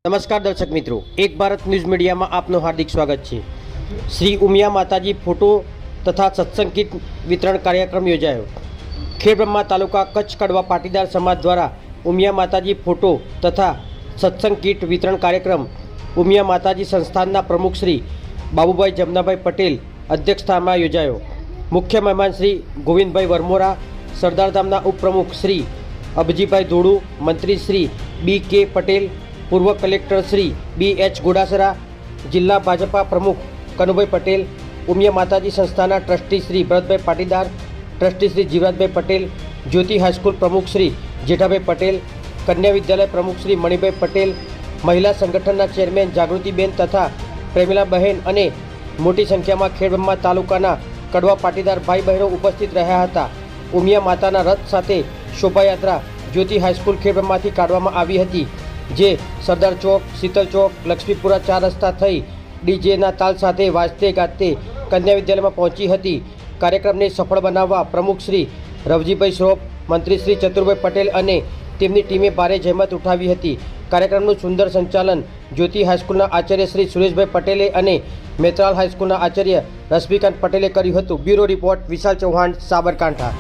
નમસ્કાર દર્શક મિત્રો, એક ભારત ન્યૂઝ મીડિયામાં આપનું હાર્દિક સ્વાગત છે। શ્રી ઉમિયા માતાજી ફોટો તથા સત્સંગ કીટ વિતરણ કાર્યક્રમ યોજાયો। ખેડબ્રહ્મા તાલુકા કચ્છ કડવા પાટીદાર સમાજ દ્વારા ઉમિયા માતાજી ફોટો તથા સત્સંગ કીટ વિતરણ કાર્યક્રમ ઉમિયા માતાજી સંસ્થાનના પ્રમુખ શ્રી બાબુભાઈ જમનાભાઈ પટેલ અધ્યક્ષસ્થાનમાં યોજાયો। મુખ્ય મહેમાન શ્રી ગોવિંદભાઈ વરમોરા, સરદારધામના ઉપપ્રમુખ શ્રી અભજીભાઈ ધોળુ, મંત્રી શ્રી બી કે પટેલ, પૂર્વ કલેક્ટર શ્રી BH ગોડાસરા, જિલ્લા ભાજપા પ્રમુખ કનુભાઈ પટેલ, ઉમિયા માતાજી સંસ્થાના ટ્રસ્ટી શ્રી ભરતભાઈ પાટીદાર, ટ્રસ્ટી શ્રી જીવરાજભાઈ પટેલ, જ્યોતિ હાઈસ્કૂલ પ્રમુખ શ્રી જેઠાભાઈ પટેલ, કન્યા વિદ્યાલય પ્રમુખ શ્રી મણિભાઈ પટેલ, મહિલા સંગઠનના ચેરમેન જાગૃતિબેન તથા પ્રેમિલાબહેન અને મોટી સંખ્યામાં ખેડબ્રહ્મા તાલુકાના કડવા પાટીદાર ભાઈ બહેનો ઉપસ્થિત રહ્યા હતા। ઉમિયા માતાના રથ સાથે શોભાયાત્રા જ્યોતિ હાઈસ્કૂલ ખેડબ્રહ્માથી કાઢવામાં આવી હતી, જે સરદાર ચોક, શીતલ ચોક, લક્ષ્મીપુરા 4 રસ્તા થઈ ડીજેના તાલ સાથે વાજતે ગાજતે કન્યા વિદ્યાલયમાં પહોંચી હતી। કાર્યક્રમને સફળ બનાવવા પ્રમુખ શ્રી રવજીભાઈ શ્રોફ, મંત્રી શ્રી ચતુરભાઈ પટેલ અને તેમની ટીમે ભારે જહેમત ઉઠાવી હતી। કાર્યક્રમનું સુંદર સંચાલન જ્યોતિ હાઈસ્કૂલના આચાર્ય શ્રી સુરેશભાઈ પટેલે અને મેત્રાલ હાઈસ્કૂલના આચાર્ય રશ્મિકાંત પટેલે કર્યું હતું। બ્યુરો રિપોર્ટ વિશાલ ચૌહાણ, સાબરકાંઠા।